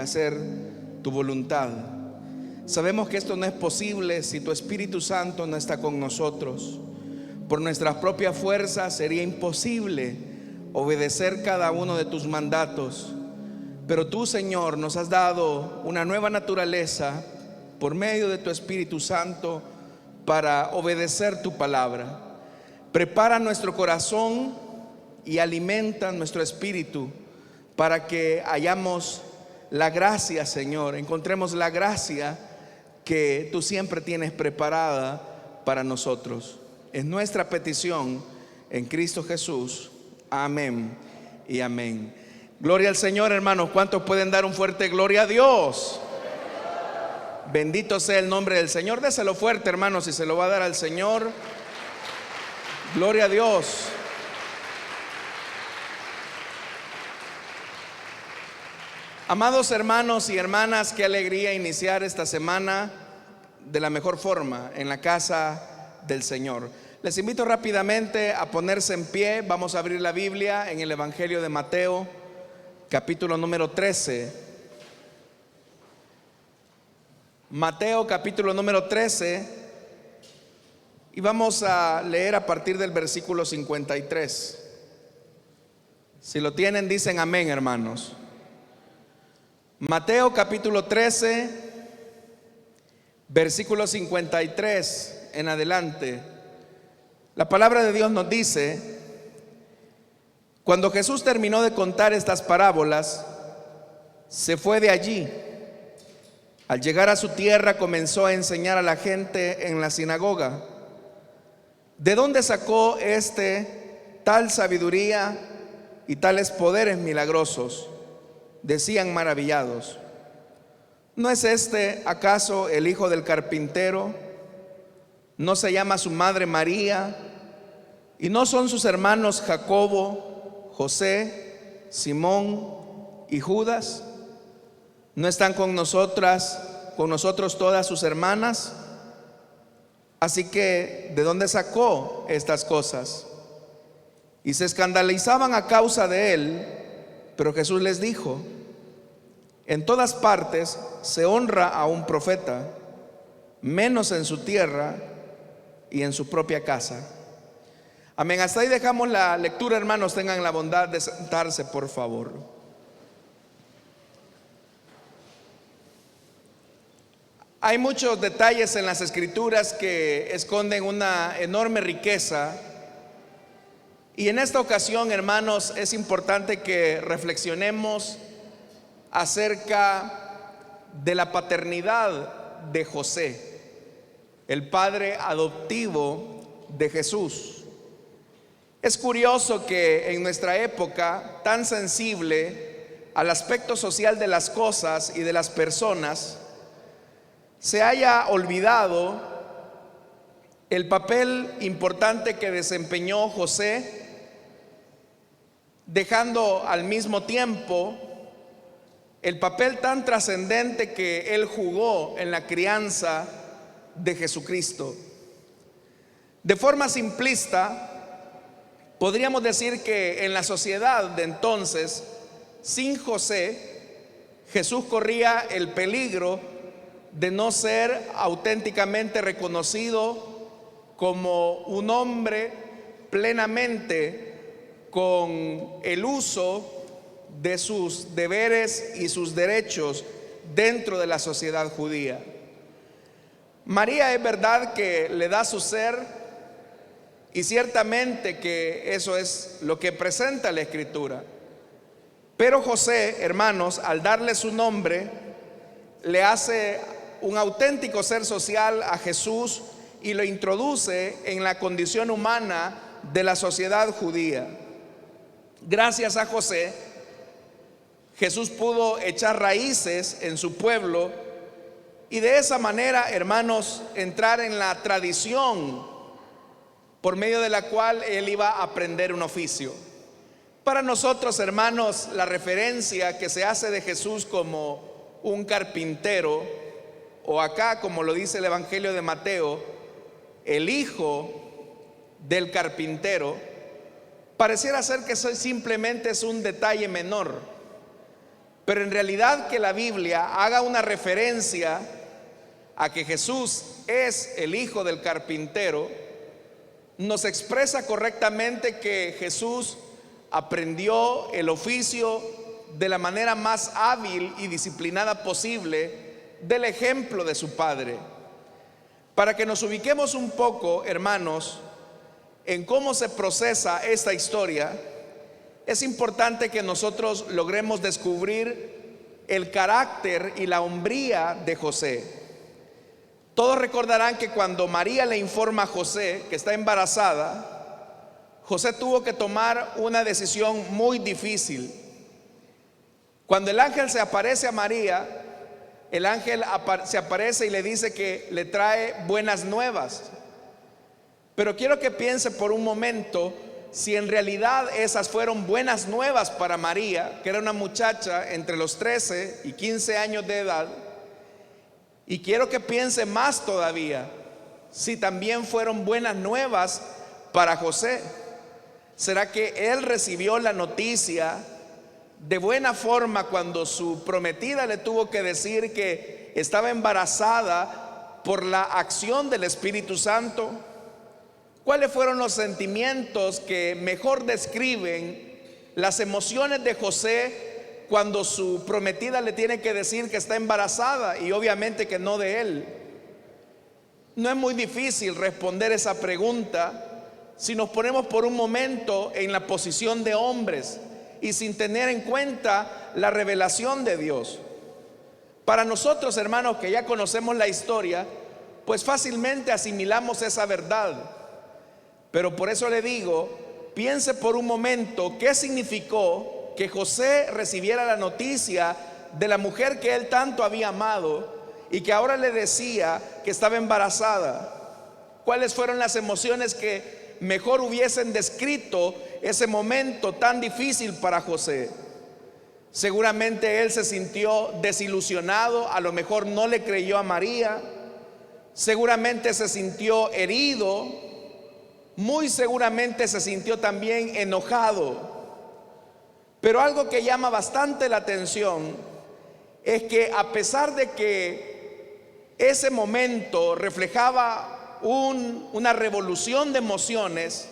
hacer tu voluntad. Sabemos que esto no es posible si tu Espíritu Santo no está con nosotros. Por nuestras propias fuerzas sería imposible obedecer cada uno de tus mandatos. Pero tú, Señor, nos has dado una nueva naturaleza por medio de tu Espíritu Santo para obedecer tu palabra. Prepara nuestro corazón y alimenta nuestro espíritu para que hallamos la gracia, Señor, encontremos la gracia que tú siempre tienes preparada para nosotros. Es nuestra petición en Cristo Jesús. Amén y amén. Gloria al Señor, hermanos. ¿Cuántos pueden dar un fuerte gloria a Dios? Bendito sea el nombre del Señor. Déselo fuerte, hermanos, si se lo va a dar al Señor. Gloria a Dios. Amados hermanos y hermanas, qué alegría iniciar esta semana de la mejor forma en la casa del Señor. Les invito rápidamente a ponerse en pie. Vamos a abrir la Biblia en el Evangelio de Mateo, capítulo número 13. Mateo, capítulo número 13. Y vamos a leer a partir del versículo 53. Si lo tienen, dicen amén, hermanos. Mateo capítulo 13, versículo 53 en adelante. La palabra de Dios nos dice: cuando Jesús terminó de contar estas parábolas, se fue de allí. Al llegar a su tierra, comenzó a enseñar a la gente en la sinagoga. ¿De dónde sacó tal sabiduría y tales poderes milagrosos?, decían maravillados. ¿No es acaso el hijo del carpintero? ¿No se llama su madre María? ¿Y no son sus hermanos Jacobo, José, Simón y Judas? ¿No están con nosotros todas sus hermanas? Así que, ¿de dónde sacó estas cosas? Y se escandalizaban a causa de él. Pero Jesús les dijo: en todas partes se honra a un profeta, menos en su tierra y en su propia casa. Amén. Hasta ahí dejamos la lectura, hermanos. Tengan la bondad de sentarse, por favor. Hay muchos detalles en las Escrituras que esconden una enorme riqueza. Y en esta ocasión, hermanos, es importante que reflexionemos acerca de la paternidad de José, el padre adoptivo de Jesús. Es curioso que en nuestra época tan sensible al aspecto social de las cosas y de las personas, se haya olvidado el papel importante que desempeñó José, dejando al mismo tiempo el papel tan trascendente que él jugó en la crianza de Jesucristo. De forma simplista, podríamos decir que en la sociedad de entonces, sin José, Jesús corría el peligro de no ser auténticamente reconocido como un hombre plenamente con el uso de sus deberes y sus derechos dentro de la sociedad judía. María, es verdad que le da su ser, y ciertamente que eso es lo que presenta la Escritura. Pero José, hermanos, al darle su nombre, le hace un auténtico ser social a Jesús y lo introduce en la condición humana de la sociedad judía. Gracias a José, Jesús pudo echar raíces en su pueblo y de esa manera, hermanos, entrar en la tradición por medio de la cual él iba a aprender un oficio. Para nosotros, hermanos, la referencia que se hace de Jesús como un carpintero, o acá, como lo dice el Evangelio de Mateo, el hijo del carpintero, pareciera ser que eso simplemente es un detalle menor. Pero en realidad que la Biblia haga una referencia a que Jesús es el hijo del carpintero, nos expresa correctamente que Jesús aprendió el oficio de la manera más hábil y disciplinada posible del ejemplo de su padre. Para que nos ubiquemos un poco, hermanos, en cómo se procesa esta historia, es importante que nosotros logremos descubrir el carácter y la hombría de José. Todos recordarán que cuando María le informa a José que está embarazada, José tuvo que tomar una decisión muy difícil. Cuando el ángel se aparece a María, el ángel se aparece y le dice que le trae buenas nuevas. Pero quiero que piense por un momento si en realidad esas fueron buenas nuevas para María, que era una muchacha entre los 13 y 15 años de edad. Y quiero que piense más todavía si también fueron buenas nuevas para José. ¿Será que él recibió la noticia de buena forma cuando su prometida le tuvo que decir que estaba embarazada por la acción del Espíritu Santo? ¿Cuáles fueron los sentimientos que mejor describen las emociones de José cuando su prometida le tiene que decir que está embarazada y obviamente que no de él? No es muy difícil responder esa pregunta si nos ponemos por un momento en la posición de hombres y sin tener en cuenta la revelación de Dios. Para nosotros, hermanos, que ya conocemos la historia, pues fácilmente asimilamos esa verdad. Pero por eso le digo, piense por un momento qué significó que José recibiera la noticia de la mujer que él tanto había amado y que ahora le decía que estaba embarazada. ¿Cuáles fueron las emociones que mejor hubiesen descrito ese momento tan difícil para José? Seguramente él se sintió desilusionado, a lo mejor no le creyó a María, seguramente se sintió herido, muy seguramente se sintió también enojado. Pero algo que llama bastante la atención es que a pesar de que ese momento reflejaba una revolución de emociones,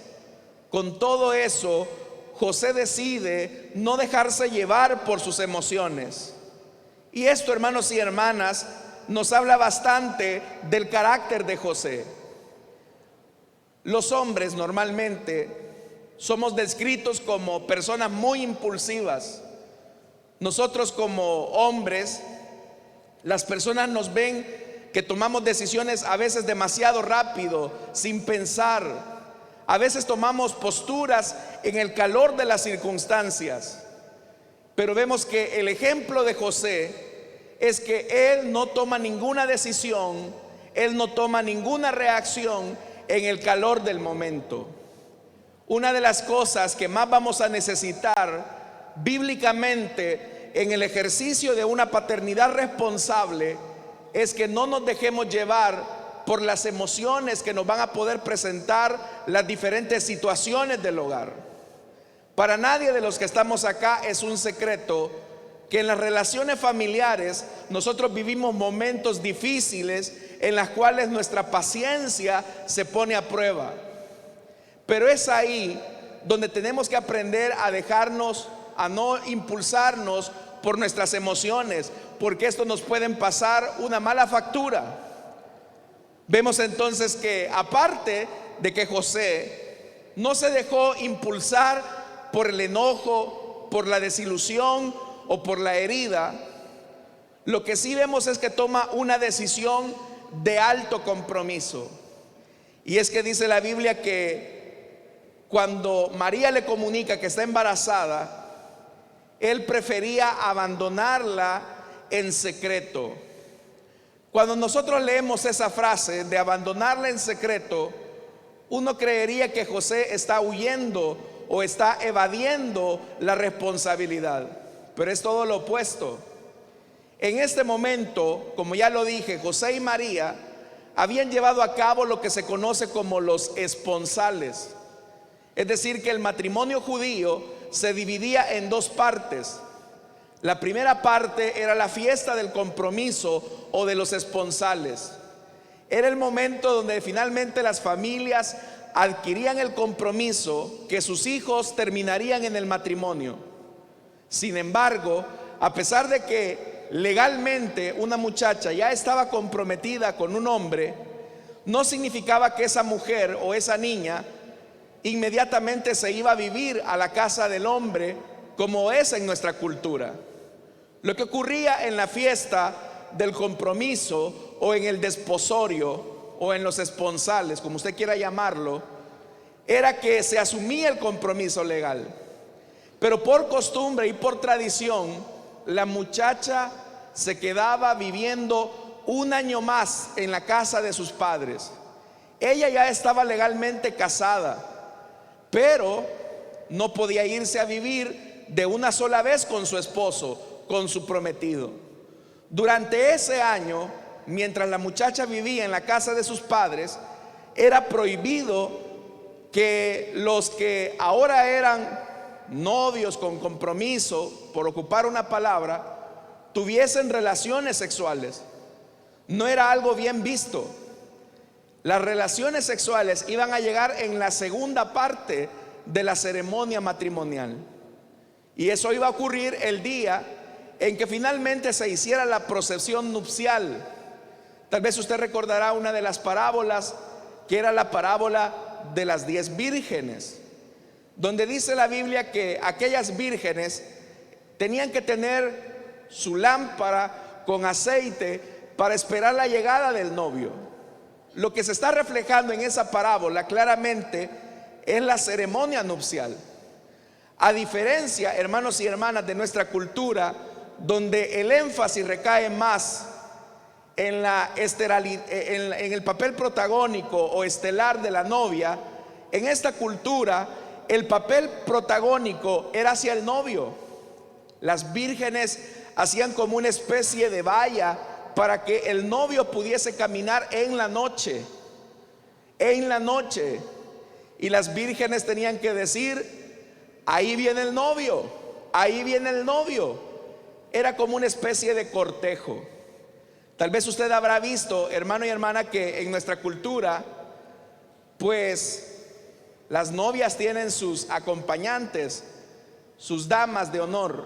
con todo eso José decide no dejarse llevar por sus emociones. Y esto, hermanos y hermanas, nos habla bastante del carácter de José. Los hombres normalmente somos descritos como personas muy impulsivas. Nosotros como hombres, las personas nos ven que tomamos decisiones a veces demasiado rápido, sin pensar. A veces tomamos posturas en el calor de las circunstancias. Pero vemos que el ejemplo de José es que él no toma ninguna decisión, él no toma ninguna reacción en el calor del momento. Una de las cosas que más vamos a necesitar bíblicamente en el ejercicio de una paternidad responsable es que no nos dejemos llevar por las emociones que nos van a poder presentar las diferentes situaciones del hogar. Para nadie de los que estamos acá es un secreto que en las relaciones familiares nosotros vivimos momentos difíciles en las cuales nuestra paciencia se pone a prueba. Pero es ahí donde tenemos que aprender a dejarnos, a no impulsarnos por nuestras emociones, porque esto nos puede pasar una mala factura. Vemos entonces que aparte de que José no se dejó impulsar por el enojo, por la desilusión o por la herida, lo que sí vemos es que toma una decisión de alto compromiso. Y es que dice la Biblia que cuando María le comunica que está embarazada, él prefería abandonarla en secreto. Cuando nosotros leemos esa frase de abandonarla en secreto, uno creería que José está huyendo o está evadiendo la responsabilidad, pero es todo lo opuesto. En este momento, como ya lo dije, José y María habían llevado a cabo lo que se conoce como los esponsales. Es decir, que el matrimonio judío se dividía en dos partes. La primera parte era la fiesta del compromiso o de los esponsales. Era el momento donde finalmente las familias adquirían el compromiso que sus hijos terminarían en el matrimonio. Sin embargo, a pesar de que legalmente una muchacha ya estaba comprometida con un hombre, no significaba que esa mujer o esa niña inmediatamente se iba a vivir a la casa del hombre como es en nuestra cultura. Lo que ocurría en la fiesta del compromiso o en el desposorio o en los esponsales, como usted quiera llamarlo, era que se asumía el compromiso legal, pero por costumbre y por tradición la muchacha se quedaba viviendo un año más en la casa de sus padres. Ella ya estaba legalmente casada, pero no podía irse a vivir de una sola vez con su esposo, con su prometido. Durante ese año, mientras la muchacha vivía en la casa de sus padres, era prohibido que los que ahora eran novios con compromiso, por ocupar una palabra, tuviesen relaciones sexuales. No era algo bien visto. Las relaciones sexuales iban a llegar en la segunda parte de la ceremonia matrimonial, y eso iba a ocurrir el día en que finalmente se hiciera la procesión nupcial. Tal vez usted recordará una de las parábolas, que era la parábola de las 10 vírgenes, donde dice la Biblia que aquellas vírgenes tenían que tener su lámpara con aceite para esperar la llegada del novio. Lo que se está reflejando en esa parábola claramente es la ceremonia nupcial. A diferencia, hermanos y hermanas, de nuestra cultura, donde el énfasis recae más en el papel protagónico o estelar de la novia, en esta cultura el papel protagónico era hacia el novio. Las vírgenes hacían como una especie de valla para que el novio pudiese caminar en la noche, y las vírgenes tenían que decir: ahí viene el novio, ahí viene el novio. Era como una especie de cortejo. Tal vez usted habrá visto, hermano y hermana, que en nuestra cultura, pues las novias tienen sus acompañantes, sus damas de honor.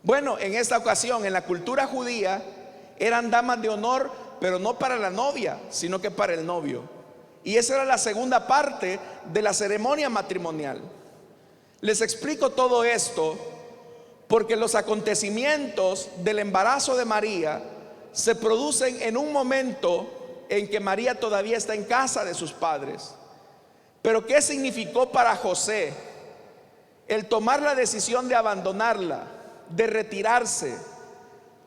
Bueno, en esta ocasión, en la cultura judía, eran damas de honor, pero no para la novia, sino que para el novio. Y esa era la segunda parte de la ceremonia matrimonial. Les explico todo esto porque los acontecimientos del embarazo de María se producen en un momento en que María todavía está en casa de sus padres. Pero ¿qué significó para José el tomar la decisión de abandonarla, de retirarse?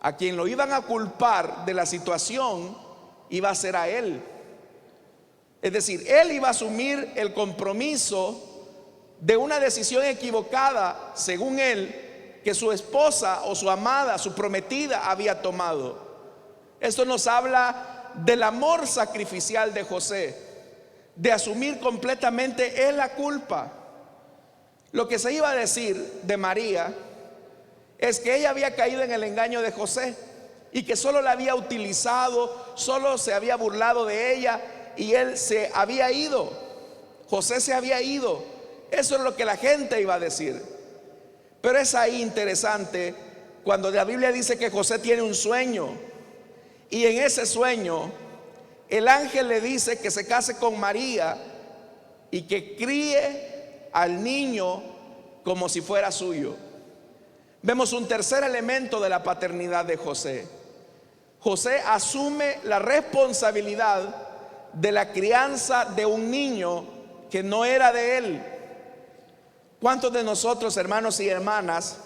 A quien lo iban a culpar de la situación iba a ser a él. Es decir, él iba a asumir el compromiso de una decisión equivocada, según él, que su esposa o su amada, su prometida, había tomado. Esto nos habla del amor sacrificial de José, de asumir completamente él la culpa. Lo que se iba a decir de María es que ella había caído en el engaño de José y que solo la había utilizado, solo se había burlado de ella y él se había ido. José se había ido. Eso es lo que la gente iba a decir. Pero es ahí interesante cuando la Biblia dice que José tiene un sueño, y en ese sueño el ángel le dice que se case con María y que críe al niño como si fuera suyo. Vemos un tercer elemento de la paternidad de José. José asume la responsabilidad de la crianza de un niño que no era de él. ¿Cuántos de nosotros, hermanos y hermanas,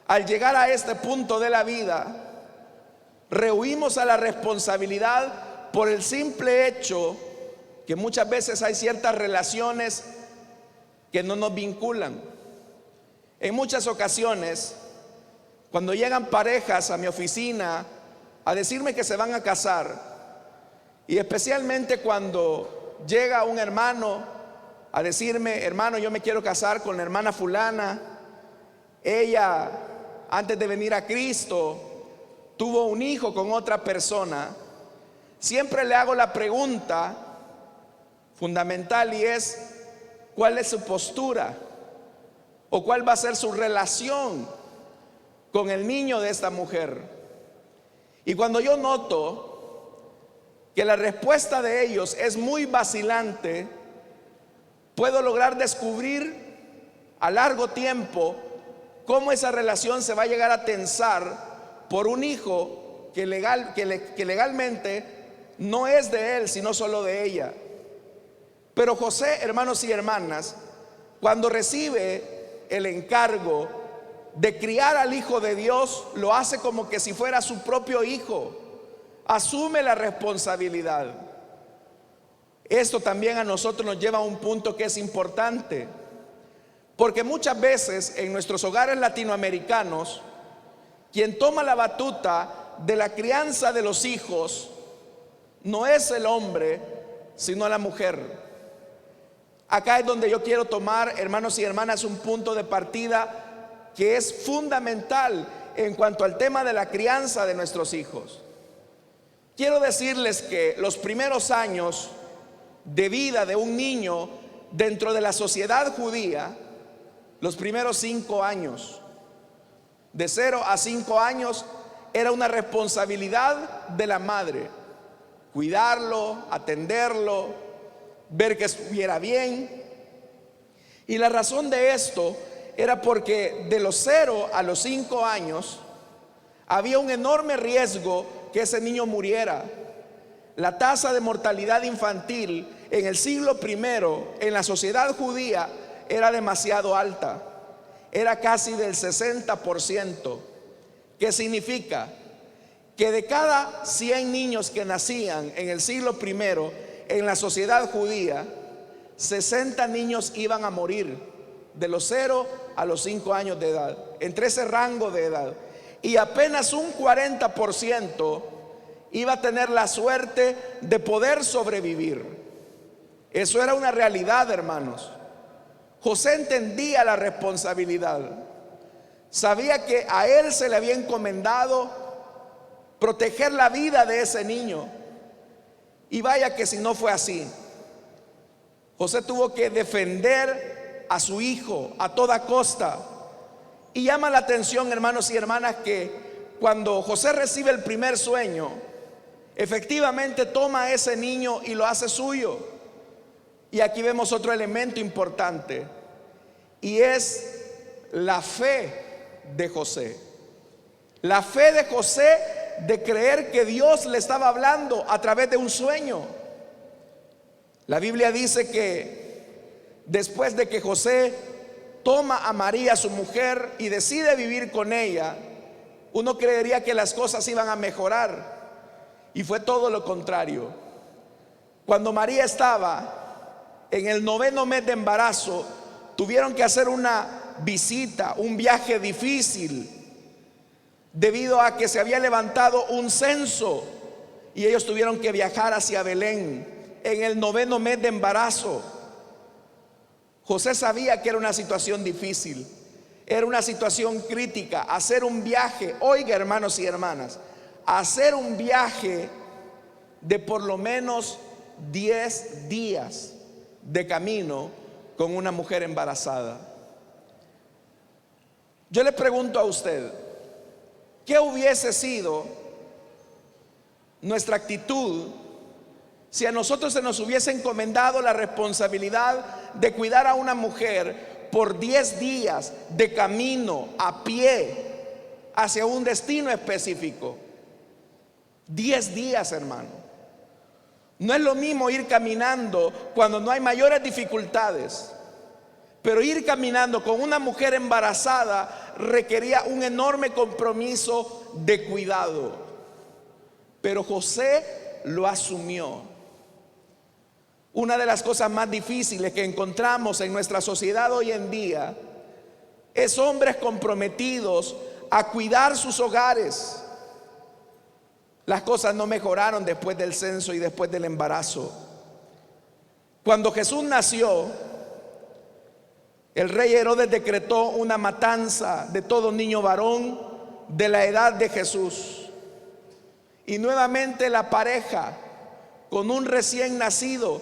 al llegar a este punto de la vida, rehuimos a la responsabilidad por el simple hecho que muchas veces hay ciertas relaciones que no nos vinculan? En muchas ocasiones, cuando llegan parejas a mi oficina a decirme que se van a casar, y especialmente cuando llega un hermano a decirme: hermano, yo me quiero casar con la hermana fulana, ella antes de venir a Cristo, tuvo un hijo con otra persona, siempre le hago la pregunta fundamental, y es: ¿cuál es su postura? ¿O cuál va a ser su relación con el niño de esta mujer? Y cuando yo noto que la respuesta de ellos es muy vacilante, puedo lograr descubrir a largo tiempo cómo esa relación se va a llegar a tensar por un hijo que legalmente no es de él, sino solo de ella. Pero José, hermanos y hermanas, cuando recibe el encargo de criar al Hijo de Dios, lo hace como que si fuera su propio hijo. Asume la responsabilidad. Esto también a nosotros nos lleva a un punto que es importante, porque muchas veces en nuestros hogares latinoamericanos, quien toma la batuta de la crianza de los hijos no es el hombre, sino la mujer. Acá es donde yo quiero tomar, hermanos y hermanas, un punto de partida que es fundamental en cuanto al tema de la crianza de nuestros hijos. Quiero decirles que los primeros años de vida de un niño dentro de la sociedad judía, los primeros 5 años, de 0 a 5 años, era una responsabilidad de la madre. Cuidarlo, atenderlo, ver que estuviera bien. Y la razón de esto era porque de los 0 a los 5 años había un enorme riesgo que ese niño muriera. La tasa de mortalidad infantil en el siglo I en la sociedad judía era demasiado alta. Era casi del 60%. ¿Qué significa? Que de cada 100 niños que nacían en el siglo I en la sociedad judía, 60 niños iban a morir de los 0 a los 5 años de edad, entre ese rango de edad. Y apenas un 40% iba a tener la suerte de poder sobrevivir. Eso era una realidad, hermanos. José entendía la responsabilidad. Sabía que a él se le había encomendado proteger la vida de ese niño. Y vaya que si no fue así. José tuvo que defender a su hijo a toda costa. Y llama la atención, hermanos y hermanas, que cuando José recibe el primer sueño, efectivamente toma a ese niño y lo hace suyo. Y aquí vemos otro elemento importante, y es la fe de José. La fe de José de creer que Dios le estaba hablando a través de un sueño. La Biblia dice que después de que José toma a María, su mujer, y decide vivir con ella, uno creería que las cosas iban a mejorar, y fue todo lo contrario. Cuando María estaba en el 9º mes de embarazo, tuvieron que hacer una visita, un viaje difícil, debido a que se había levantado un censo y ellos tuvieron que viajar hacia Belén en el 9º mes de embarazo. José sabía que era una situación difícil, era una situación crítica. Hacer un viaje, oiga, hermanos y hermanas, hacer un viaje de por lo menos 10 días de camino con una mujer embarazada. Yo le pregunto a usted, ¿qué hubiese sido nuestra actitud si a nosotros se nos hubiese encomendado la responsabilidad de cuidar a una mujer por 10 días de camino a pie hacia un destino específico? 10 días, hermano. No es lo mismo ir caminando cuando no hay mayores dificultades, pero ir caminando con una mujer embarazada requería un enorme compromiso de cuidado. Pero José lo asumió. Una de las cosas más difíciles que encontramos en nuestra sociedad hoy en día es hombres comprometidos a cuidar sus hogares. Las cosas no mejoraron después del censo y después del embarazo. Cuando Jesús nació, el rey Herodes decretó una matanza de todo niño varón de la edad de Jesús. Y nuevamente la pareja con un recién nacido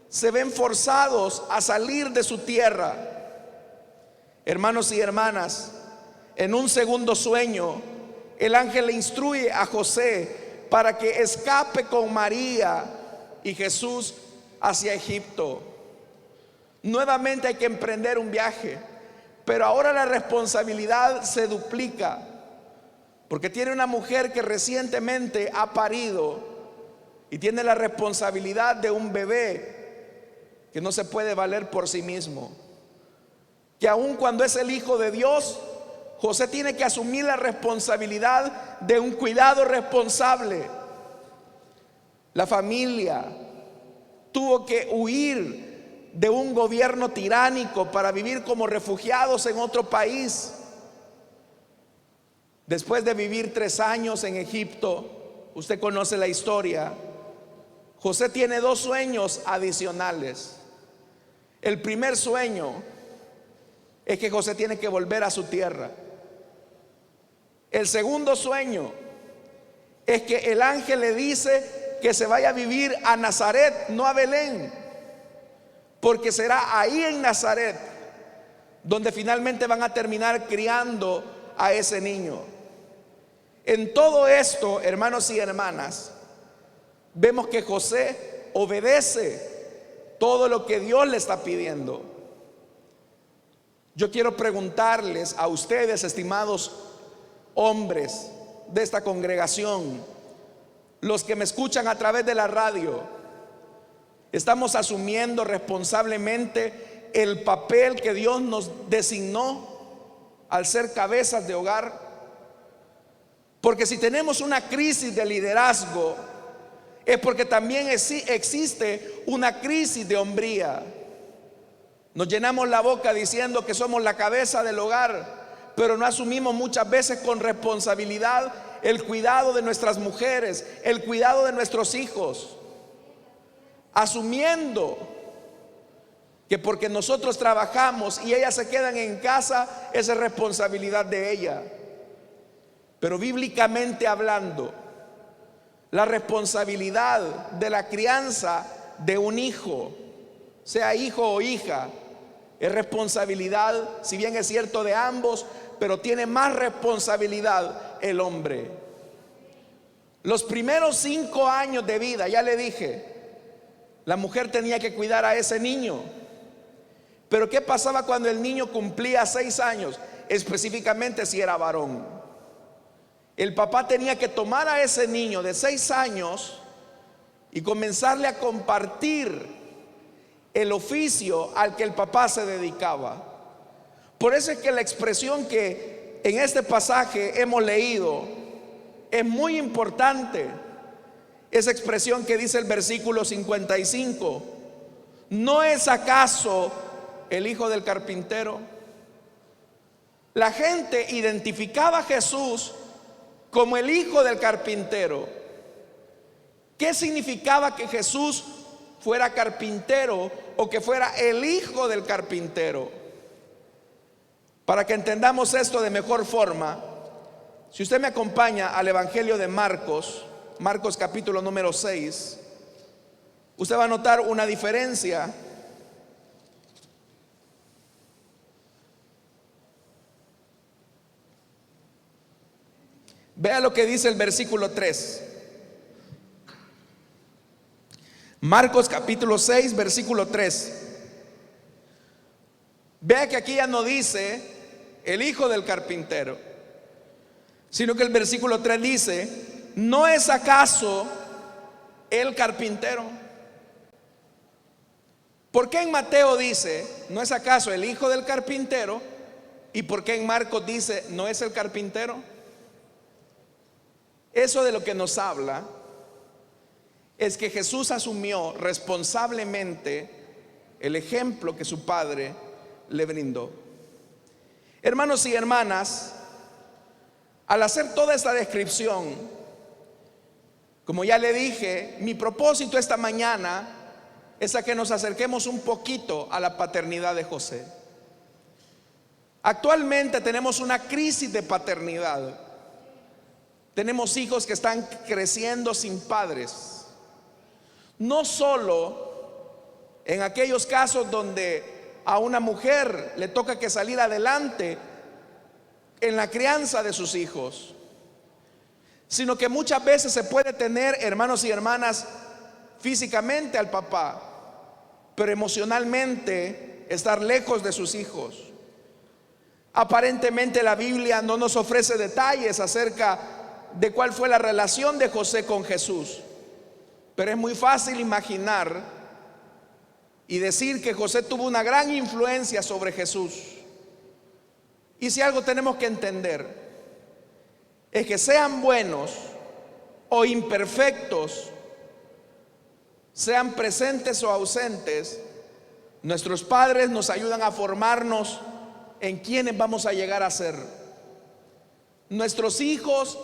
se ven forzados a salir de su tierra. Hermanos y hermanas, en un segundo sueño, el ángel le instruye a José para que escape con María y Jesús hacia Egipto. Nuevamente hay que emprender un viaje, pero ahora la responsabilidad se duplica, porque tiene una mujer que recientemente ha parido y tiene la responsabilidad de un bebé que no se puede valer por sí mismo, que aun cuando es el Hijo de Dios, José tiene que asumir la responsabilidad de un cuidado responsable. La familia tuvo que huir de un gobierno tiránico para vivir como refugiados en otro país. Después de vivir 3 años en Egipto, usted conoce la historia, José tiene 2 sueños adicionales. El primer sueño es que José tiene que volver a su tierra. El segundo sueño es que el ángel le dice que se vaya a vivir a Nazaret, no a Belén, porque será ahí en Nazaret donde finalmente van a terminar criando a ese niño. En todo esto, hermanos y hermanas, vemos que José obedece todo lo que Dios le está pidiendo. Yo quiero preguntarles a ustedes, estimados hombres de esta congregación, los que me escuchan a través de la radio, ¿estamos asumiendo responsablemente el papel que Dios nos designó al ser cabezas de hogar? Porque si tenemos una crisis de liderazgo, es porque también existe una crisis de hombría. Nos llenamos la boca diciendo que somos la cabeza del hogar, pero no asumimos muchas veces con responsabilidad el cuidado de nuestras mujeres, el cuidado de nuestros hijos, asumiendo que porque nosotros trabajamos y ellas se quedan en casa, esa es responsabilidad de ella. Pero bíblicamente hablando, la responsabilidad de la crianza de un hijo, sea hijo o hija, es responsabilidad, si bien es cierto, de ambos, pero tiene más responsabilidad el hombre. Los primeros 5 años de vida, ya le dije, la mujer tenía que cuidar a ese niño. Pero ¿qué pasaba cuando el niño cumplía 6 años? Específicamente si era varón. El papá tenía que tomar a ese niño de 6 años y comenzarle a compartir el oficio al que el papá se dedicaba. Por eso es que la expresión que en este pasaje hemos leído es muy importante. Esa expresión que dice el versículo 55: ¿no es acaso el hijo del carpintero? La gente identificaba a Jesús como el hijo del carpintero. ¿Qué significaba que Jesús fuera carpintero o que fuera el hijo del carpintero? Para que entendamos esto de mejor forma, si usted me acompaña al Evangelio de Marcos, Marcos capítulo número 6, usted va a notar una diferencia. Vea lo que dice el versículo 3. Marcos capítulo 6, versículo 3. Vea que aquí ya no dice el hijo del carpintero, sino que el versículo 3 dice: ¿no es acaso el carpintero? ¿Por qué en Mateo dice no es acaso el hijo del carpintero? ¿Y por qué en Marcos dice no es el carpintero? Eso de lo que nos habla es que Jesús asumió responsablemente el ejemplo que su padre le brindó. Hermanos y hermanas, al hacer toda esta descripción, como ya le dije, mi propósito esta mañana es a que nos acerquemos un poquito a la paternidad de José. Actualmente tenemos una crisis de paternidad. Tenemos hijos que están creciendo sin padres. No solo en aquellos casos donde a una mujer le toca que salir adelante en la crianza de sus hijos, sino que muchas veces se puede tener, hermanos y hermanas, físicamente al papá, pero emocionalmente estar lejos de sus hijos. Aparentemente la Biblia no nos ofrece detalles acerca de cuál fue la relación de José con Jesús, pero es muy fácil imaginar y decir que José tuvo una gran influencia sobre Jesús. Y si algo tenemos que entender es que sean buenos o imperfectos, sean presentes o ausentes, nuestros padres nos ayudan a formarnos en quienes vamos a llegar a ser. Nuestros hijos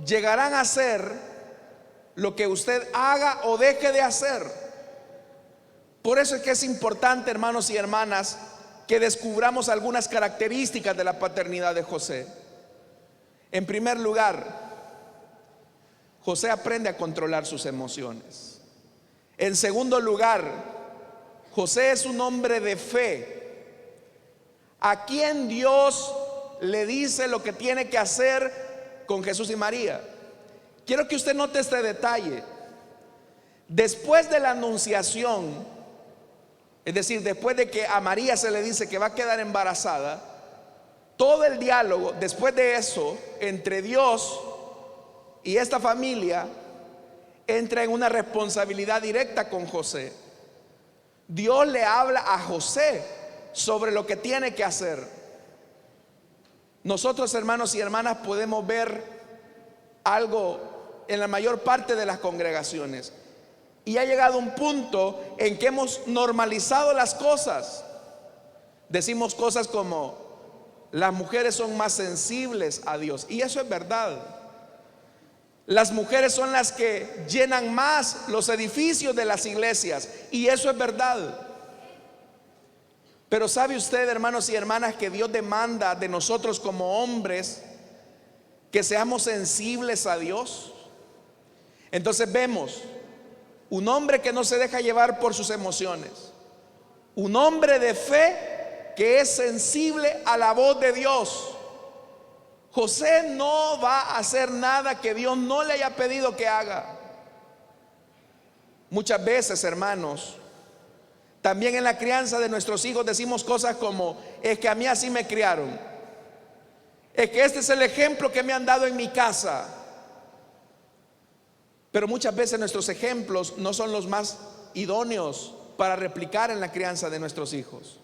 llegarán a ser lo que usted haga o deje de hacer. Por eso es que es importante, hermanos y hermanas, que descubramos algunas características de la paternidad de José. En primer lugar, José aprende a controlar sus emociones. En segundo lugar, José es un hombre de fe, a quien Dios le dice lo que tiene que hacer con Jesús y María. Quiero que usted note este detalle. Después de la anunciación, es decir, después de que a María se le dice que va a quedar embarazada, todo el diálogo después de eso entre Dios y esta familia entra en una responsabilidad directa con José. Dios le habla a José sobre lo que tiene que hacer. Nosotros, hermanos y hermanas, podemos ver algo en la mayor parte de las congregaciones, y ha llegado un punto en que hemos normalizado las cosas. Decimos cosas como: las mujeres son más sensibles a Dios, y eso es verdad. Las mujeres son las que llenan más los edificios de las iglesias, y eso es verdad. Pero ¿sabe usted, hermanos y hermanas, que Dios demanda de nosotros como hombres que seamos sensibles a Dios? Entonces vemos un hombre que no se deja llevar por sus emociones, un hombre de fe que es sensible a la voz de Dios. José no va a hacer nada que Dios no le haya pedido que haga. Muchas veces, hermanos, también en la crianza de nuestros hijos decimos cosas como: es que a mí así me criaron, es que este es el ejemplo que me han dado en mi casa. Pero muchas veces nuestros ejemplos no son los más idóneos para replicar en la crianza de nuestros hijos.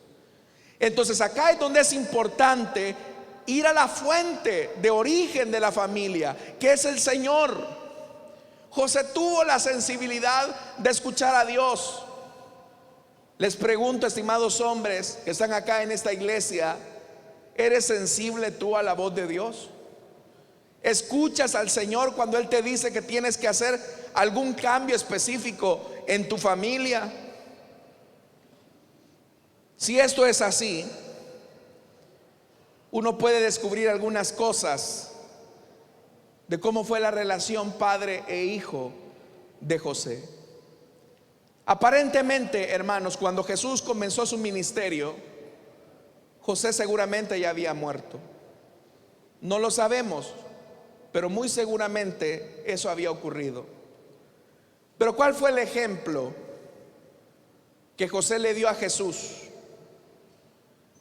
Entonces acá es donde es importante ir a la fuente de origen de la familia, que es el Señor. José tuvo la sensibilidad de escuchar a Dios. Les pregunto, estimados hombres que están acá en esta iglesia, ¿eres sensible tú a la voz de Dios? ¿Escuchas al Señor cuando Él te dice que tienes que hacer algún cambio específico en tu familia? Si esto es así, uno puede descubrir algunas cosas de cómo fue la relación padre e hijo de José. Aparentemente, hermanos, cuando Jesús comenzó su ministerio, José seguramente ya había muerto. No lo sabemos, pero muy seguramente eso había ocurrido. Pero ¿cuál fue el ejemplo que José le dio a Jesús?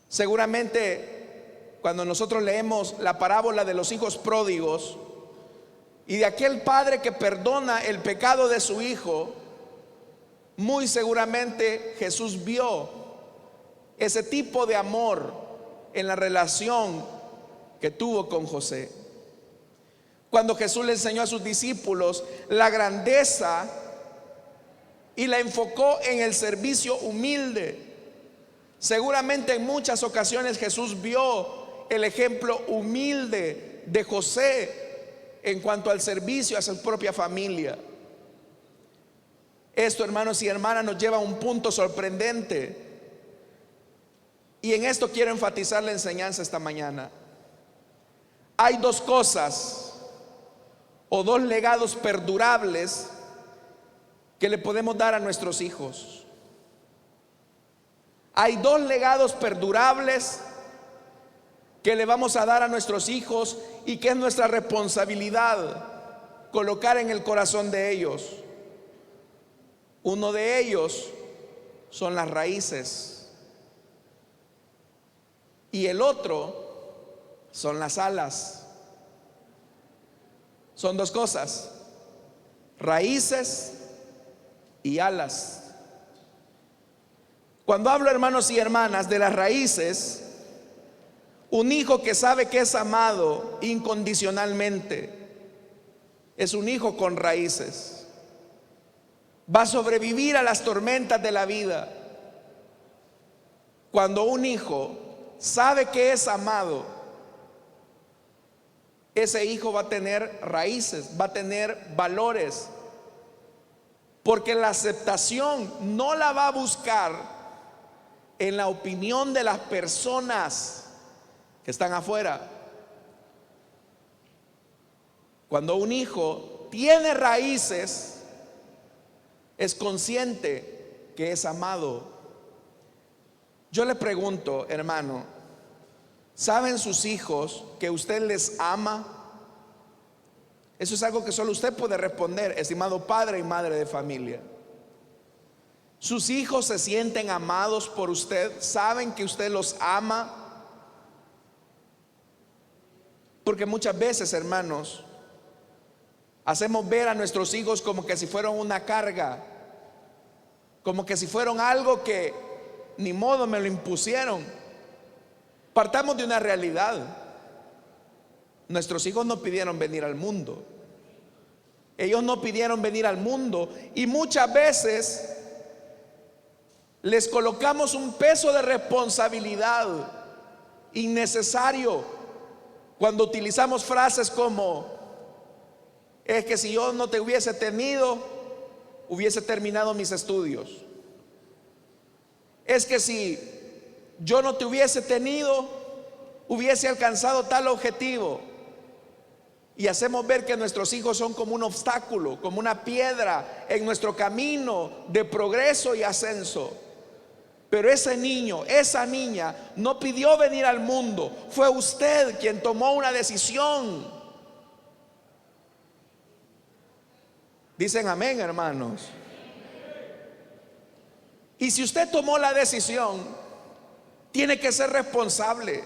Seguramente cuando nosotros leemos la parábola de los hijos pródigos y de aquel padre que perdona el pecado de su hijo, muy seguramente Jesús vio ese tipo de amor en la relación que tuvo con José. Cuando Jesús le enseñó a sus discípulos la grandeza y la enfocó en el servicio humilde, seguramente en muchas ocasiones Jesús vio el ejemplo humilde de José en cuanto al servicio a su propia familia. Esto, hermanos y hermanas, nos lleva a un punto sorprendente, Y en esto quiero enfatizar la enseñanza esta mañana. Hay dos cosas o dos legados perdurables que le podemos dar a nuestros hijos. Hay dos legados perdurables que le vamos a dar a nuestros hijos y que es nuestra responsabilidad colocar en el corazón de ellos. Uno de ellos son las raíces y el otro son las alas. Son dos cosas: raíces y alas. Cuando hablo, hermanos y hermanas, de las raíces, un hijo que sabe que es amado incondicionalmente es un hijo con raíces. Va a sobrevivir a las tormentas de la vida. Cuando un hijo sabe que es amado, ese hijo va a tener raíces, va a tener valores, porque la aceptación no la va a buscar en la opinión de las personas que están afuera. Cuando un hijo tiene raíces, es consciente que es amado. Yo le pregunto, hermano, ¿saben sus hijos que usted les ama? Eso es algo que solo usted puede responder, estimado padre y madre de familia. ¿Sus hijos se sienten amados por usted? ¿Saben que usted los ama? Porque muchas veces, hermanos, hacemos ver a nuestros hijos como que si fueran una carga, como que si fueran algo que ni modo me lo impusieron. Partamos de una realidad: nuestros hijos no pidieron venir al mundo. Ellos no pidieron venir al mundo, y muchas veces les colocamos un peso de responsabilidad innecesario cuando utilizamos frases como: es que si yo no te hubiese tenido, hubiese terminado mis estudios. Es que si yo no te hubiese tenido, hubiese alcanzado tal objetivo. Y hacemos ver que nuestros hijos son como un obstáculo, como una piedra en nuestro camino de progreso y ascenso. Pero ese niño, esa niña no pidió venir al mundo. Fue usted quien tomó una decisión. Dicen amén, hermanos. Y si usted tomó la decisión, tiene que ser responsable.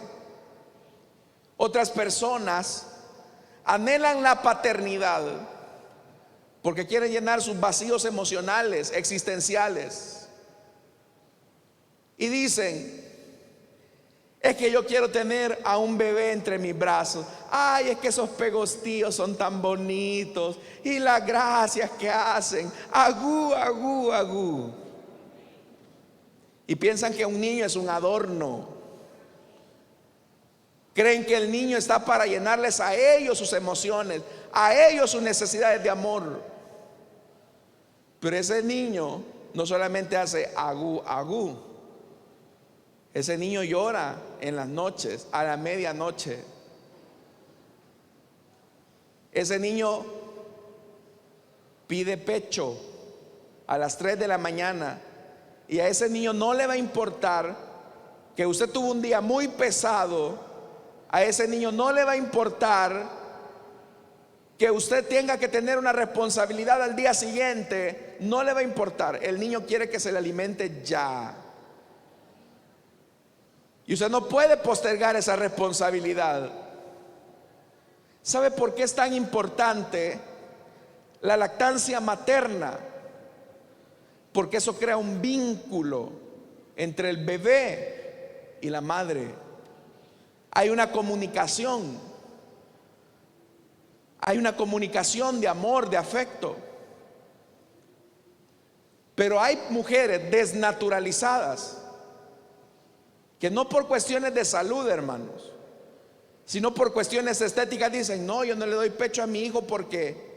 Otras personas anhelan la paternidad porque quieren llenar sus vacíos emocionales, existenciales. Y dicen: es que yo quiero tener a un bebé entre mis brazos. Ay, es que esos pegostíos son tan bonitos y las gracias que hacen. Agú, agú, agú. Y piensan que un niño es un adorno. Creen que el niño está para llenarles a ellos sus emociones, a ellos sus necesidades de amor. Pero ese niño no solamente hace agú, agú. Ese niño llora en las noches, a la medianoche. Ese niño pide pecho a las 3 de la mañana. Y a ese niño no le va a importar que usted tuvo un día muy pesado. A ese niño no le va a importar que usted tenga que tener una responsabilidad al día siguiente. No le va a importar. El niño quiere que se le alimente ya. Y usted no puede postergar esa responsabilidad. ¿Sabe por qué es tan importante la lactancia materna? Porque eso crea un vínculo entre el bebé y la madre. Hay una comunicación. Hay una comunicación de amor, de afecto. Pero hay mujeres desnaturalizadas que no por cuestiones de salud, hermanos, sino por cuestiones estéticas dicen: no, yo no le doy pecho a mi hijo porque,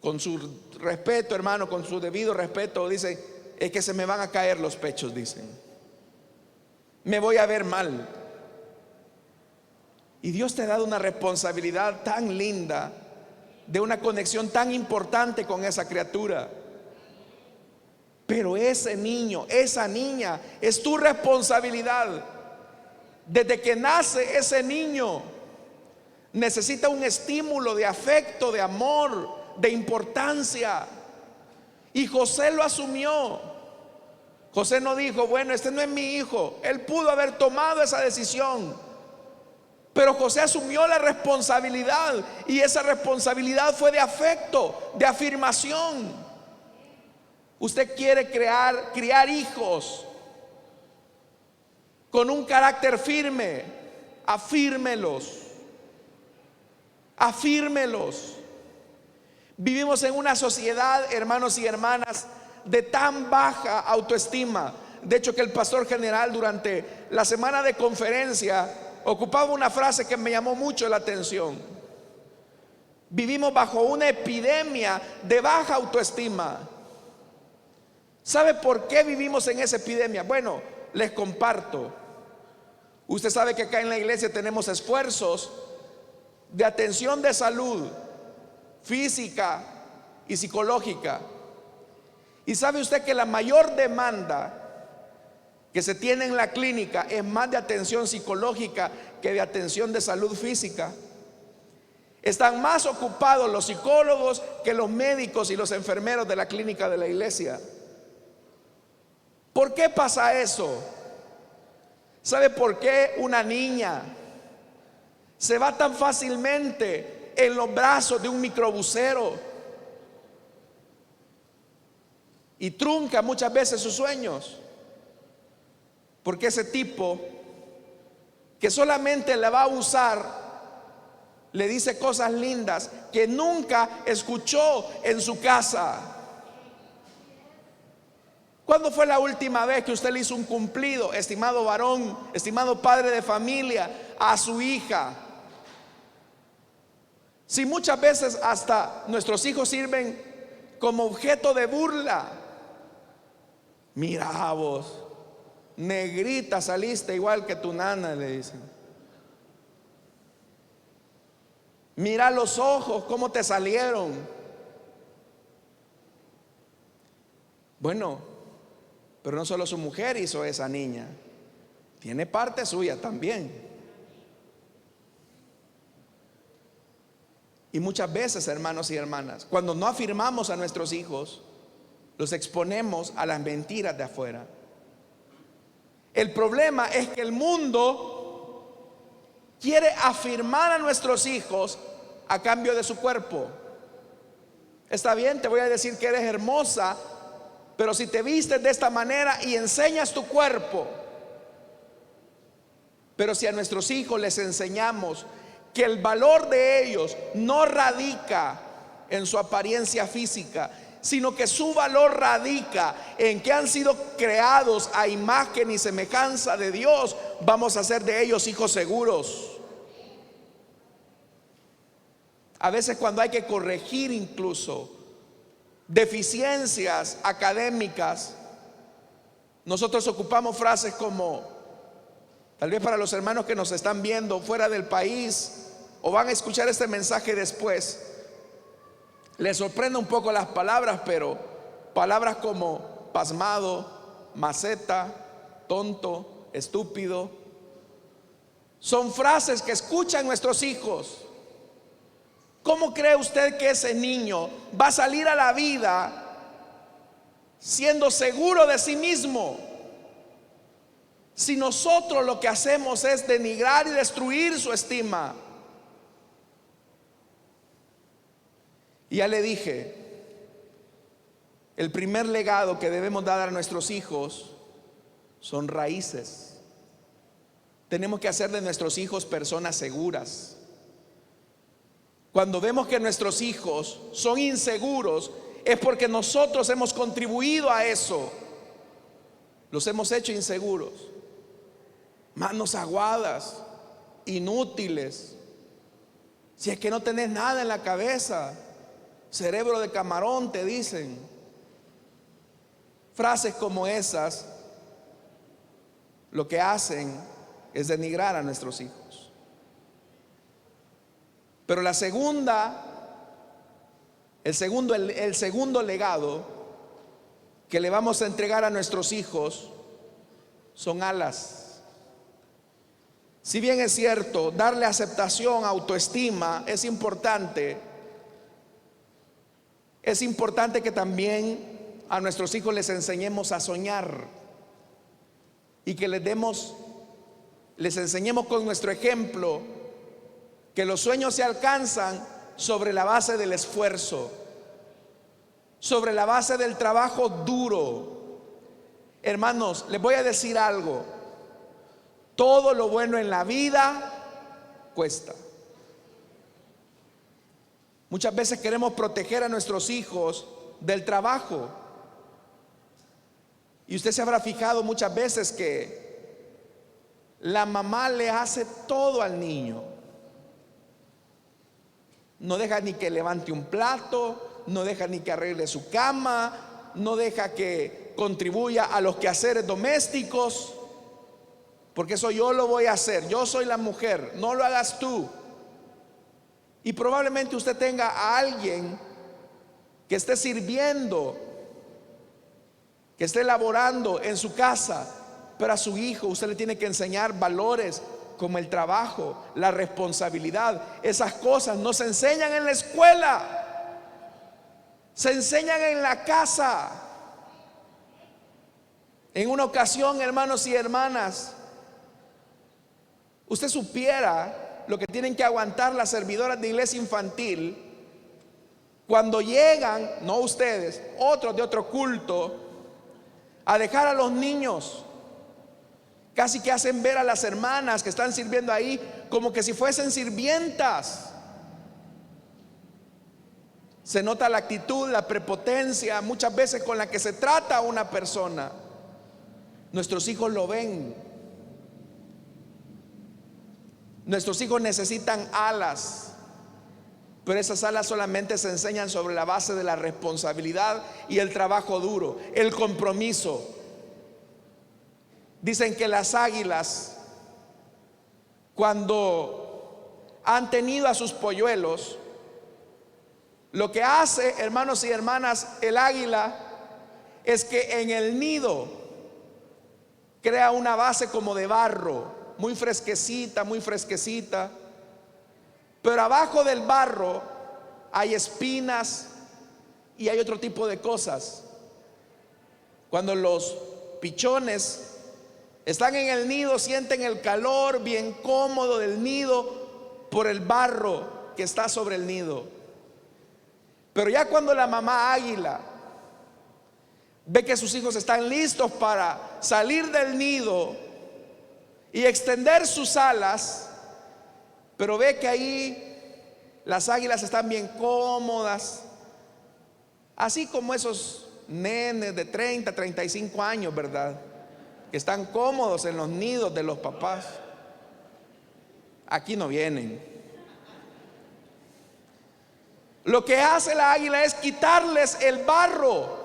con su respeto, hermano, con su debido respeto, dicen: es que se me van a caer los pechos, dicen. me voy a ver mal. Y Dios te ha dado una responsabilidad tan linda, de una conexión tan importante con esa criatura. Pero ese niño, esa niña, es tu responsabilidad. Desde que nace ese niño, necesita un estímulo de afecto, de amor, de importancia. Y José lo asumió. José no dijo, bueno, este no es mi hijo. Él pudo haber tomado esa decisión, pero José asumió la responsabilidad, y esa responsabilidad fue de afecto, de afirmación. Usted quiere criar hijos con un carácter firme, afírmelos, afírmelos. Vivimos en una sociedad, hermanos y hermanas, de tan baja autoestima. De hecho, que el pastor general durante la semana de conferencia ocupaba una frase que me llamó mucho la atención. Vivimos bajo una epidemia de baja autoestima. ¿Sabe por qué vivimos en esa epidemia? Bueno, les comparto. Usted sabe que acá en la iglesia tenemos esfuerzos de atención de salud física y psicológica. Y sabe usted que la mayor demanda que se tiene en la clínica es más de atención psicológica que de atención de salud física. Están más ocupados los psicólogos que los médicos y los enfermeros de la clínica de la iglesia. ¿Por qué pasa eso? ¿Sabe por qué una niña se va tan fácilmente en los brazos de un microbusero y trunca muchas veces sus sueños? Porque ese tipo que solamente la va a usar le dice cosas lindas que nunca escuchó en su casa. ¿Cuándo fue la última vez que usted le hizo un cumplido, estimado varón, estimado padre de familia, a su hija? Si muchas veces hasta nuestros hijos sirven como objeto de burla. Mira vos, negrita, saliste igual que tu nana, le dicen. Mira los ojos, cómo te salieron. Bueno, pero no solo su mujer hizo esa niña, tiene parte suya también. Y muchas veces, hermanos y hermanas, cuando no afirmamos a nuestros hijos, los exponemos a las mentiras de afuera. El problema es que el mundo quiere afirmar a nuestros hijos a cambio de su cuerpo. Está bien, te voy a decir que eres hermosa, pero si te vistes de esta manera y enseñas tu cuerpo. Pero si a nuestros hijos les enseñamos que el valor de ellos no radica en su apariencia física, sino que su valor radica en que han sido creados a imagen y semejanza de Dios, vamos a hacer de ellos hijos seguros. A veces cuando hay que corregir incluso deficiencias académicas, nosotros ocupamos frases como, tal vez para los hermanos que nos están viendo fuera del país o van a escuchar este mensaje después, les sorprende un poco las palabras, pero palabras como pasmado, maceta, tonto, estúpido, son frases que escuchan nuestros hijos. ¿Cómo cree usted que ese niño va a salir a la vida siendo seguro de sí mismo, si nosotros lo que hacemos es denigrar y destruir su estima? Y ya le dije, el primer legado que debemos dar a nuestros hijos son raíces. Tenemos que hacer de nuestros hijos personas seguras. Cuando vemos que nuestros hijos son inseguros, es porque nosotros hemos contribuido a eso. Los hemos hecho inseguros, manos aguadas, inútiles. Si es que no tenés nada en la cabeza, cerebro de camarón, te dicen. Frases como esas lo que hacen es denigrar a nuestros hijos. Pero el segundo legado que le vamos a entregar a nuestros hijos son alas. Si bien es cierto, darle aceptación, autoestima es importante que también a nuestros hijos les enseñemos a soñar y que les enseñemos con nuestro ejemplo que los sueños se alcanzan sobre la base del esfuerzo, sobre la base del trabajo duro. Hermanos, les voy a decir algo: todo lo bueno en la vida cuesta. Muchas veces queremos proteger a nuestros hijos del trabajo. Y usted se habrá fijado muchas veces que la mamá le hace todo al niño. No deja ni que levante un plato, no deja ni que arregle su cama, no deja que contribuya a los quehaceres domésticos, porque eso yo lo voy a hacer, yo soy la mujer, no lo hagas tú. Y probablemente usted tenga a alguien que esté sirviendo, que esté laborando en su casa, pero a su hijo usted le tiene que enseñar valores como el trabajo, la responsabilidad. Esas cosas no se enseñan en la escuela, se enseñan en la casa. En una ocasión, hermanos y hermanas, usted supiera lo que tienen que aguantar las servidoras de iglesia infantil cuando llegan, no ustedes, otros de otro culto, a dejar a los niños. Casi que hacen ver a las hermanas que están sirviendo ahí como que si fuesen sirvientas. Se nota la actitud, la prepotencia muchas veces con la que se trata a una persona. Nuestros hijos lo ven. Nuestros hijos necesitan alas, pero esas alas solamente se enseñan sobre la base de la responsabilidad y el trabajo duro, el compromiso. Dicen que las águilas, cuando han tenido a sus polluelos, lo que hace, hermanos y hermanas, el águila es que en el nido crea una base como de barro, muy fresquecita, pero abajo del barro hay espinas y hay otro tipo de cosas. Cuando los pichones están en el nido, sienten el calor bien cómodo del nido por el barro que está sobre el nido. Pero ya cuando la mamá águila ve que sus hijos están listos para salir del nido y extender sus alas, pero ve que ahí las águilas están bien cómodas, así como esos nenes de 30, 35 años, ¿verdad?, que están cómodos en los nidos de los papás. Aquí no vienen. Lo que hace la águila es quitarles el barro,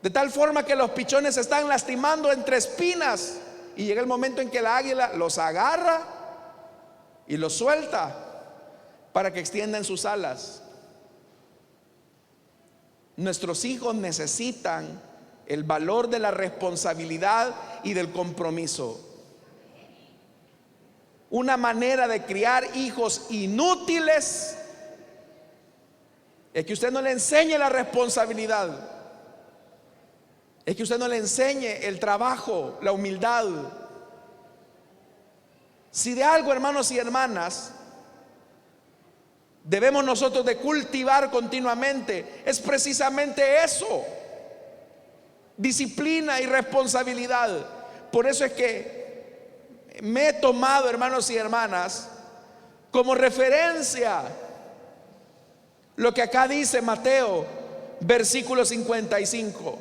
de tal forma que los pichones se están lastimando entre espinas, y llega el momento en que la águila los agarra y los suelta para que extiendan sus alas. Nuestros hijos necesitan el valor de la responsabilidad y del compromiso. Una manera de criar hijos inútiles es que usted no le enseñe la responsabilidad, es que usted no le enseñe el trabajo, la humildad. Si de algo, hermanos y hermanas, debemos nosotros de cultivar continuamente, es precisamente eso: disciplina y responsabilidad. Por eso es que me he tomado, hermanos y hermanas, como referencia lo que acá dice Mateo, versículo 55.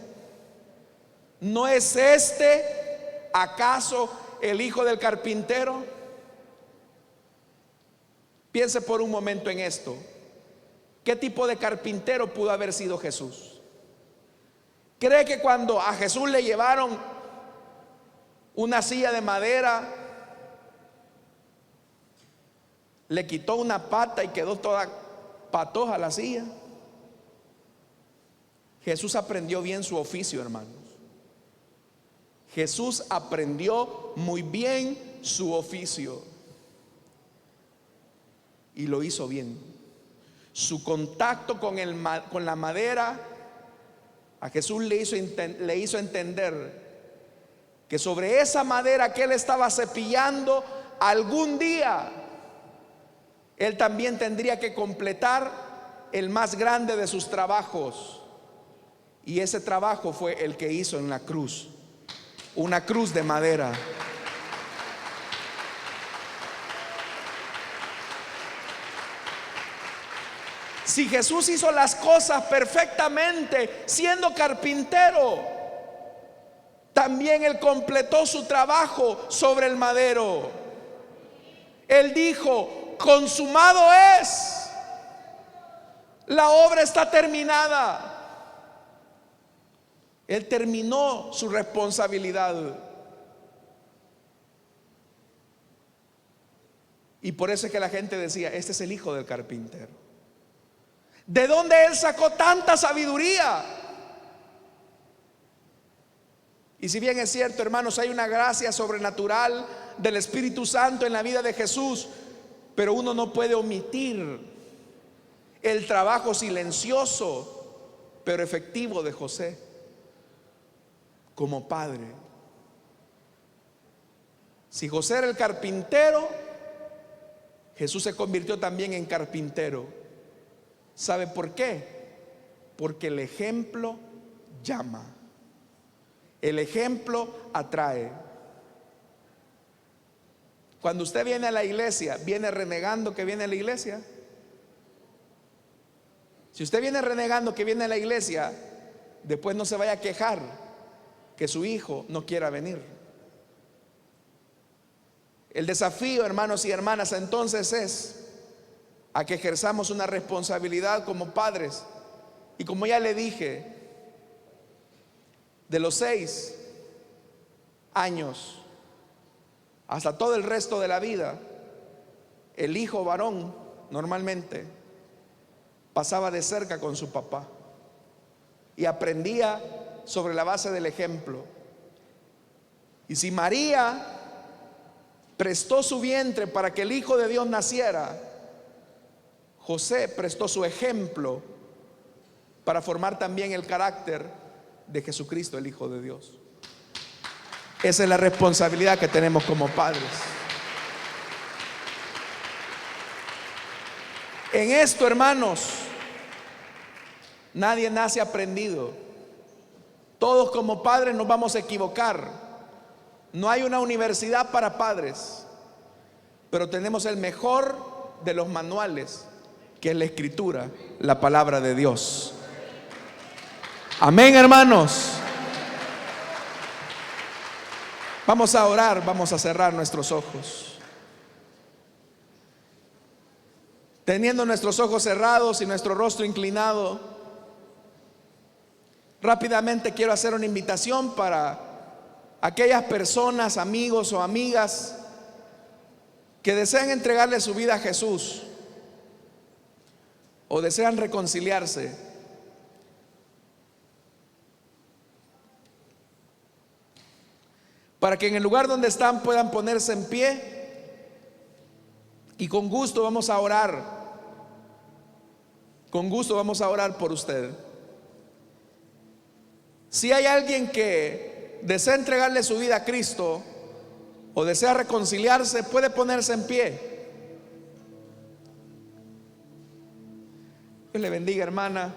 ¿No es este acaso el hijo del carpintero? Piense por un momento en esto. ¿Qué tipo de carpintero pudo haber sido Jesús? ¿Cree que cuando a Jesús le llevaron una silla de madera, le quitó una pata y quedó toda patoja la silla. Jesús aprendió bien su oficio, hermanos. Jesús aprendió muy bien su oficio y lo hizo bien. Su contacto con la madera a Jesús le hizo entender que sobre esa madera que él estaba cepillando, algún día él también tendría que completar el más grande de sus trabajos. Y ese trabajo fue el que hizo en la cruz, una cruz de madera. Si Jesús hizo las cosas perfectamente siendo carpintero, también él completó su trabajo sobre el madero. Él dijo: consumado es, la obra está terminada. Él terminó su responsabilidad. Y por eso es que la gente decía: este es el hijo del carpintero. ¿De dónde él sacó tanta sabiduría? Y si bien es cierto, hermanos, hay una gracia sobrenatural del Espíritu Santo en la vida de Jesús, pero uno no puede omitir el trabajo silencioso pero efectivo de José como padre. Si José era el carpintero, Jesús se convirtió también en carpintero. ¿Sabe por qué? Porque el ejemplo llama, el ejemplo atrae. Cuando usted viene a la iglesia, ¿viene renegando que viene a la iglesia? Si usted viene renegando que viene a la iglesia, después no se vaya a quejar que su hijo no quiera venir. El desafío, hermanos y hermanas, entonces es a que ejerzamos una responsabilidad como padres. Y como ya le dije, de los 6 años hasta todo el resto de la vida, el hijo varón normalmente pasaba de cerca con su papá y aprendía sobre la base del ejemplo. Y si María prestó su vientre para que el Hijo de Dios naciera, José prestó su ejemplo para formar también el carácter de Jesucristo, el Hijo de Dios. Esa es la responsabilidad que tenemos como padres. En esto, hermanos, nadie nace aprendido. Todos como padres nos vamos a equivocar. No hay una universidad para padres, pero tenemos el mejor de los manuales, que es la Escritura, la palabra de Dios. Amén, hermanos. Vamos a orar, vamos a cerrar nuestros ojos. Teniendo nuestros ojos cerrados y nuestro rostro inclinado, rápidamente quiero hacer una invitación para aquellas personas, amigos o amigas que desean entregarle su vida a Jesús o desean reconciliarse. Para que en el lugar donde están puedan ponerse en pie y con gusto vamos a orar. Con gusto vamos a orar por usted. Si hay alguien que desea entregarle su vida a Cristo o desea reconciliarse, puede ponerse en pie. Dios le bendiga, hermana.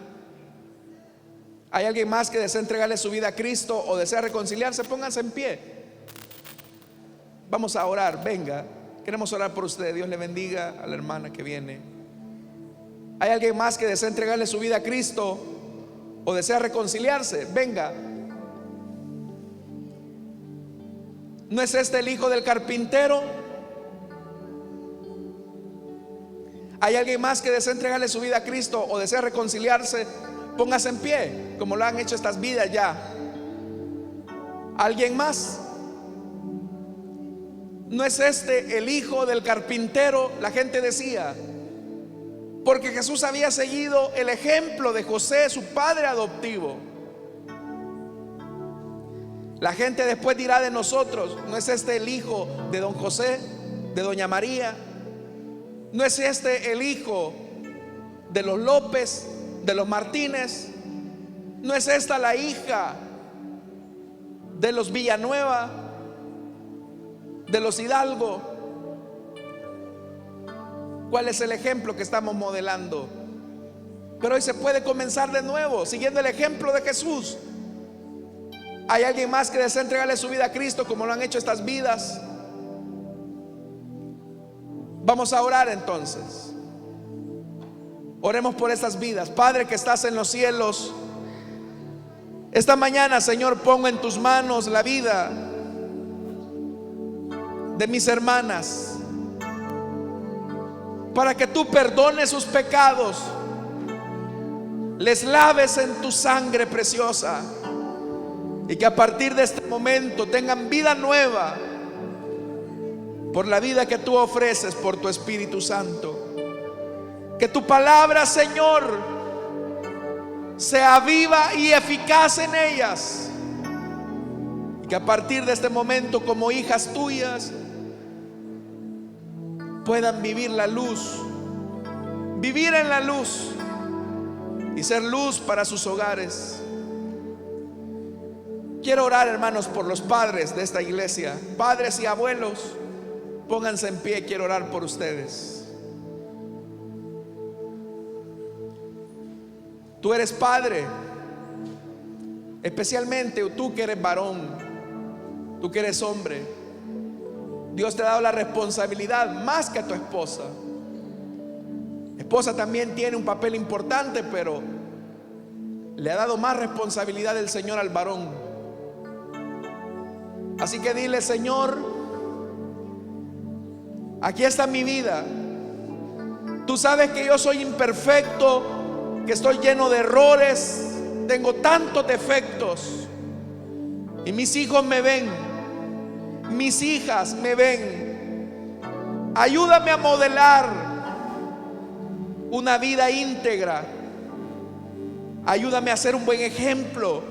¿Hay alguien más que desea entregarle su vida a Cristo o desea reconciliarse? Pónganse en pie. Vamos a orar, venga. Queremos orar por usted. Dios le bendiga a la hermana que viene. ¿Hay alguien más que desea entregarle su vida a Cristo o desea reconciliarse? Venga. ¿No es este el hijo del carpintero? ¿Hay alguien más que desea entregarle su vida a Cristo o desea reconciliarse? Póngase en pie, como lo han hecho estas vidas ya. ¿Alguien más? ¿No es este el hijo del carpintero?, la gente decía, porque Jesús había seguido el ejemplo de José, su padre adoptivo. La gente después dirá de nosotros: ¿no es este el hijo de don José, de doña María? ¿No es este el hijo de los López, de los Martínez? ¿No es esta la hija de los Villanueva, de los Hidalgo? ¿Cuál es el ejemplo que estamos modelando? Pero hoy se puede comenzar de nuevo, siguiendo el ejemplo de Jesús. ¿Hay alguien más que desea entregarle su vida a Cristo como lo han hecho estas vidas? Vamos a orar entonces. Oremos por estas vidas. Padre que estás en los cielos, esta mañana, Señor, pongo en tus manos la vida de mis hermanas, para que tú perdones sus pecados, les laves en tu sangre preciosa, y que a partir de este momento tengan vida nueva por la vida que tú ofreces por tu Espíritu Santo. Que tu palabra, Señor, sea viva y eficaz en ellas, y que a partir de este momento, como hijas tuyas, puedan vivir la luz, vivir en la luz y ser luz para sus hogares. Quiero orar, hermanos, por los padres de esta iglesia. Padres y abuelos, pónganse en pie. Quiero orar por ustedes. Tú eres padre, especialmente tú que eres varón, tú que eres hombre. Dios te ha dado la responsabilidad más que a tu esposa. Esposa también tiene un papel importante, pero le ha dado más responsabilidad el Señor al varón. Así que dile: Señor, aquí está mi vida. Tú sabes que yo soy imperfecto, que estoy lleno de errores, tengo tantos defectos, y mis hijos me ven, mis hijas me ven. Ayúdame a modelar una vida íntegra. Ayúdame a ser un buen ejemplo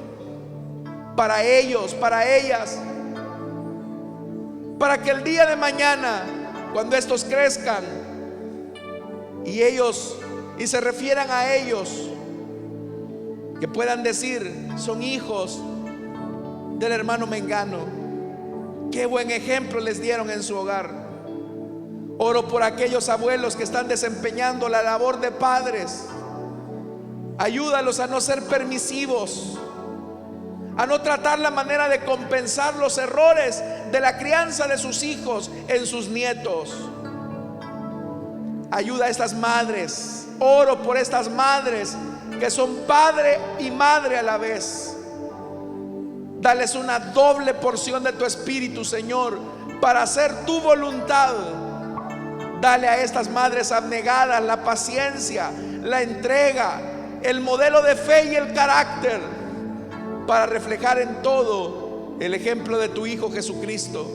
para ellos, para ellas, para que el día de mañana, cuando estos crezcan y se refieran a ellos, que puedan decir: son hijos del hermano Mengano. Qué buen ejemplo les dieron en su hogar. Oro por aquellos abuelos que están desempeñando la labor de padres. Ayúdalos a no ser permisivos, a no tratar la manera de compensar los errores de la crianza de sus hijos en sus nietos. Ayuda a estas madres. Oro por estas madres que son padre y madre a la vez. Dales una doble porción de tu Espíritu, Señor, para hacer tu voluntad. Dale a estas madres abnegadas la paciencia, la entrega, el modelo de fe y el carácter, para reflejar en todo el ejemplo de tu Hijo Jesucristo.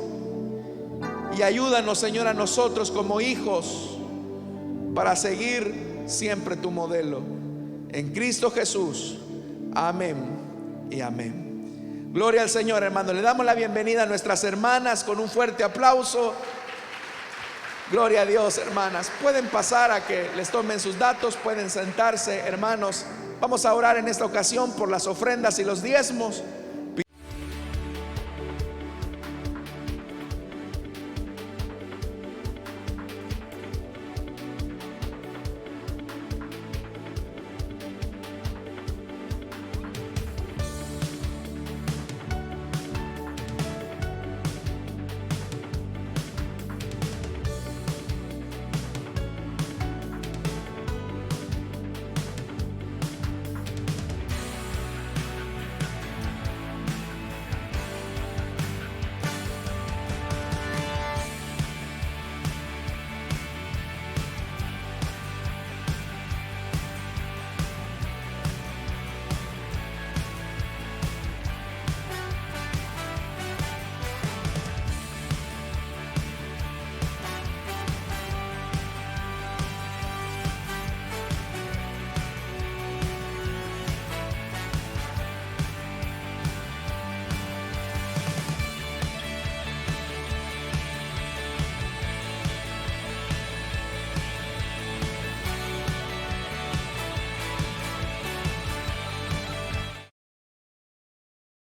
Y ayúdanos, Señor, a nosotros como hijos, para seguir siempre tu modelo. En Cristo Jesús. Amén y amén. Gloria al Señor, hermano. Le damos la bienvenida a nuestras hermanas con un fuerte aplauso. Gloria a Dios, hermanas. Pueden pasar a que les tomen sus datos, pueden sentarse, hermanos. Vamos a orar en esta ocasión por las ofrendas y los diezmos.